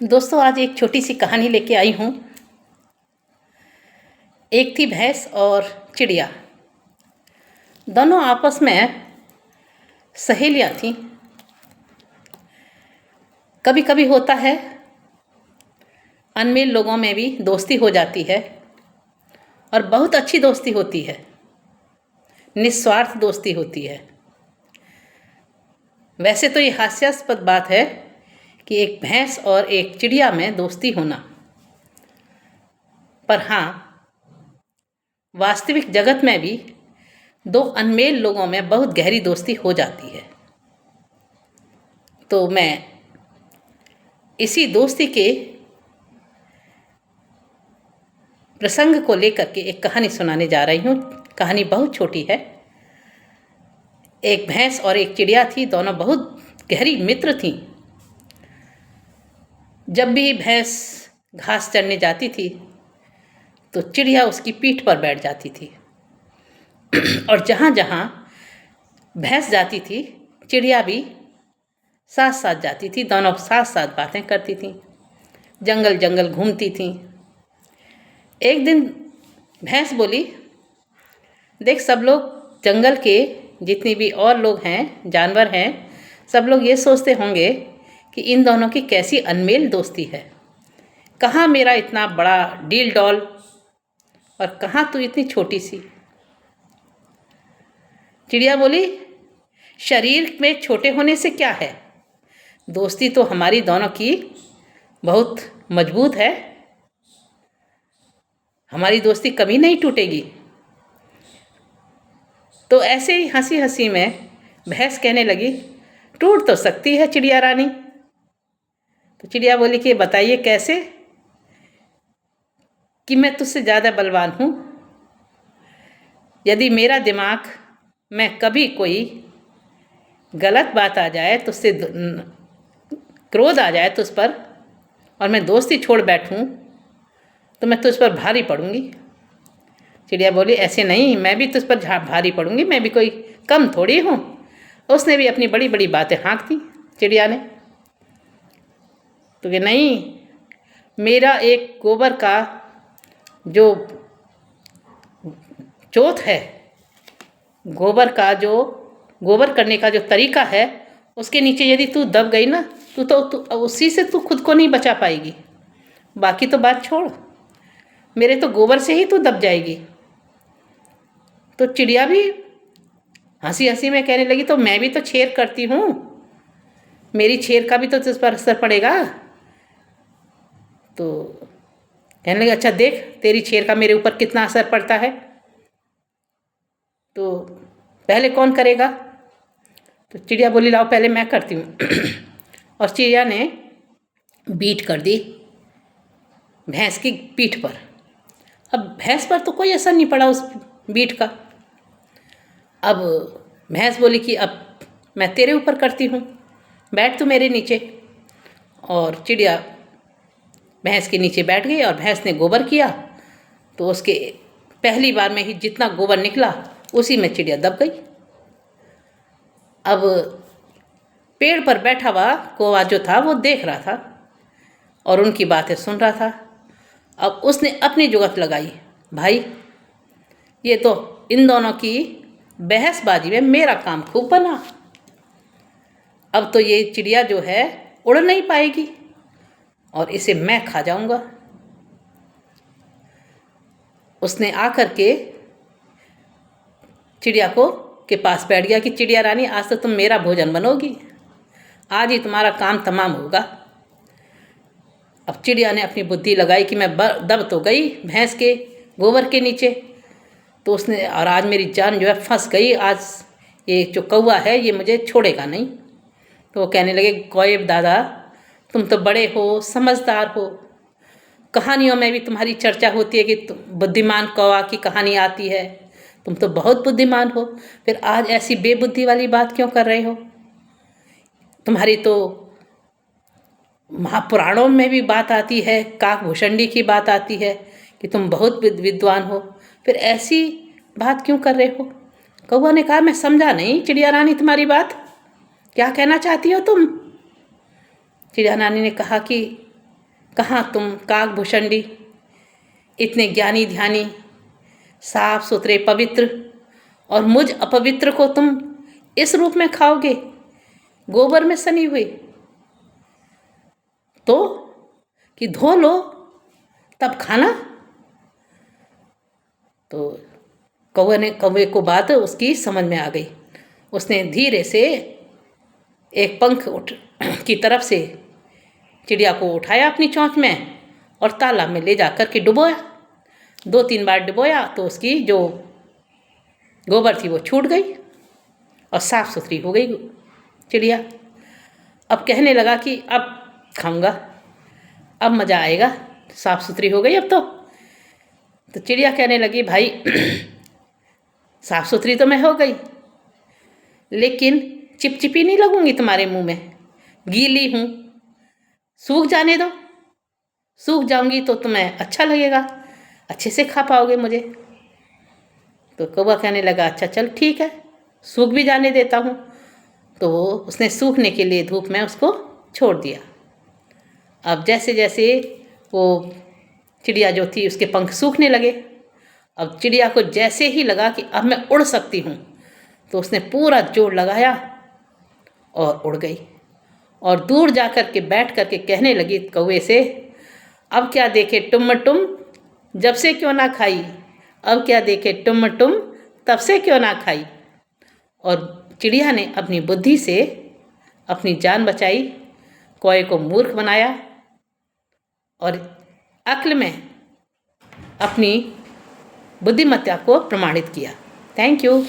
दोस्तों, आज एक छोटी सी कहानी लेके आई हूँ। एक थी भैंस और चिड़िया। दोनों आपस में सहेलियाँ थीं। कभी कभी होता है अनमेल लोगों में भी दोस्ती हो जाती है और बहुत अच्छी दोस्ती होती है, निस्वार्थ दोस्ती होती है। वैसे तो ये हास्यास्पद बात है कि एक भैंस और एक चिड़िया में दोस्ती होना, पर हाँ, वास्तविक जगत में भी दो अनमेल लोगों में बहुत गहरी दोस्ती हो जाती है। तो मैं इसी दोस्ती के प्रसंग को लेकर के एक कहानी सुनाने जा रही हूँ। कहानी बहुत छोटी है। एक भैंस और एक चिड़िया थी, दोनों बहुत गहरी मित्र थीं। जब भी भैंस घास चरने जाती थी तो चिड़िया उसकी पीठ पर बैठ जाती थी और जहाँ जहाँ भैंस जाती थी चिड़िया भी साथ साथ जाती थी। दोनों साथ साथ बातें करती थीं, जंगल जंगल घूमती थीं। एक दिन भैंस बोली, देख, सब लोग जंगल के जितने भी और लोग हैं, जानवर हैं, सब लोग ये सोचते होंगे कि इन दोनों की कैसी अनमेल दोस्ती है। कहाँ मेरा इतना बड़ा डील डॉल और कहाँ तू इतनी छोटी सी। चिड़िया बोली, शरीर में छोटे होने से क्या है, दोस्ती तो हमारी दोनों की बहुत मजबूत है। हमारी दोस्ती कभी नहीं टूटेगी। तो ऐसे ही हंसी हंसी में भैंस कहने लगी, टूट तो सकती है चिड़िया रानी। तो चिड़िया बोली कि बताइए कैसे, कि मैं तुझसे ज़्यादा बलवान हूँ। यदि मेरा दिमाग में कभी कोई गलत बात आ जाए, तुझसे क्रोध आ जाए तुझ पर, और मैं दोस्ती छोड़ बैठूं, तो मैं तुझ पर भारी पड़ूंगी। चिड़िया बोली, ऐसे नहीं, मैं भी तुझ पर भारी पड़ूंगी, मैं भी कोई कम थोड़ी हूँ। उसने भी अपनी बड़ी बड़ी बातें हाँक दी चिड़िया ने। तो कि नहीं, मेरा एक गोबर का जो चोट है, गोबर करने का जो तरीका है, उसके नीचे यदि तू दब गई ना, तू उसी से तू खुद को नहीं बचा पाएगी। बाकी तो बात छोड़, मेरे तो गोबर से ही तू दब जाएगी। तो चिड़िया भी हंसी हंसी में कहने लगी, तो मैं भी तो छेर करती हूँ, मेरी छेर का भी तो तुझ पर असर पड़ेगा। तो कहने लगी, अच्छा देख तेरी छेर का मेरे ऊपर कितना असर पड़ता है, तो पहले कौन करेगा। तो चिड़िया बोली, लाओ पहले मैं करती हूँ। और चिड़िया ने बीट कर दी भैंस की पीठ पर। अब भैंस पर तो कोई असर नहीं पड़ा उस बीट का। अब भैंस बोली कि अब मैं तेरे ऊपर करती हूँ, बैठ तू मेरे नीचे। और चिड़िया भैंस के नीचे बैठ गई और भैंस ने गोबर किया, तो उसके पहली बार में ही जितना गोबर निकला उसी में चिड़िया दब गई। अब पेड़ पर बैठा हुआ कौवा जो था वो देख रहा था और उनकी बातें सुन रहा था। अब उसने अपनी जुगत लगाई, भाई ये तो इन दोनों की बहसबाजी में मेरा काम खूब बना। अब तो ये चिड़िया जो है उड़ नहीं पाएगी और इसे मैं खा जाऊंगा। उसने आकर के चिड़िया को के पास बैठ गया कि चिड़िया रानी, आज तो तुम मेरा भोजन बनोगी, आज ही तुम्हारा काम तमाम होगा। अब चिड़िया ने अपनी बुद्धि लगाई कि मैं दब तो गई भैंस के गोबर के नीचे, तो उसने, और आज मेरी जान जो है फंस गई, आज ये जो कौवा है ये मुझे छोड़ेगा नहीं। तो वो कहने लगे, कौवे दादा तुम तो बड़े हो, समझदार हो, कहानियों में भी तुम्हारी चर्चा होती है कि बुद्धिमान कौवा की कहानी आती है, तुम तो बहुत बुद्धिमान हो, फिर आज ऐसी बेबुद्धि वाली बात क्यों कर रहे हो। तुम्हारी तो महापुराणों में भी बात आती है, काकभूषणी की बात आती है कि तुम बहुत विद्वान हो, फिर ऐसी बात क्यों कर रहे हो। कौवा ने कहा, मैं समझा नहीं चिड़िया रानी तुम्हारी बात, क्या कहना चाहती हो तुम। चिड़िया रानी ने कहा कि कहाँ तुम काकभूषणी, इतने ज्ञानी ध्यानी, साफ सुथरे पवित्र, और मुझ अपवित्र को तुम इस रूप में खाओगे, गोबर में सनी हुई? तो कि धो लो तब खाना। तो कौवे को बात उसकी समझ में आ गई। उसने धीरे से एक पंख की तरफ से चिड़िया को उठाया अपनी चोंच में और तालाब में ले जा कर के डुबोया। 2-3 बार डुबोया तो उसकी जो गोबर थी वो छूट गई और साफ सुथरी हो गई चिड़िया। अब कहने लगा कि अब खाऊंगा, अब मज़ा आएगा, साफ सुथरी हो गई अब तो चिड़िया कहने लगी, भाई साफ सुथरी तो मैं हो गई, लेकिन चिपचिपी नहीं लगूंगी तुम्हारे मुंह में, गीली हूँ, सूख जाने दो। सूख जाऊंगी तो तुम्हें अच्छा लगेगा, अच्छे से खा पाओगे मुझे। तो कौवा कहने लगा, अच्छा चल ठीक है, सूख भी जाने देता हूँ। तो उसने सूखने के लिए धूप में उसको छोड़ दिया। अब जैसे जैसे वो चिड़िया जो थी उसके पंख सूखने लगे, अब चिड़िया को जैसे ही लगा कि अब मैं उड़ सकती हूँ, तो उसने पूरा जोर लगाया और उड़ गई और दूर जा कर के बैठ कर के कहने लगी कौवे से, अब क्या देखे टुम टुम जब से क्यों ना खाई, अब क्या देखे टुम टुम तब से क्यों ना खाई। और चिड़िया ने अपनी बुद्धि से अपनी जान बचाई, कौवे को मूर्ख बनाया और अक्ल में अपनी बुद्धिमत्ता को प्रमाणित किया। Thank you.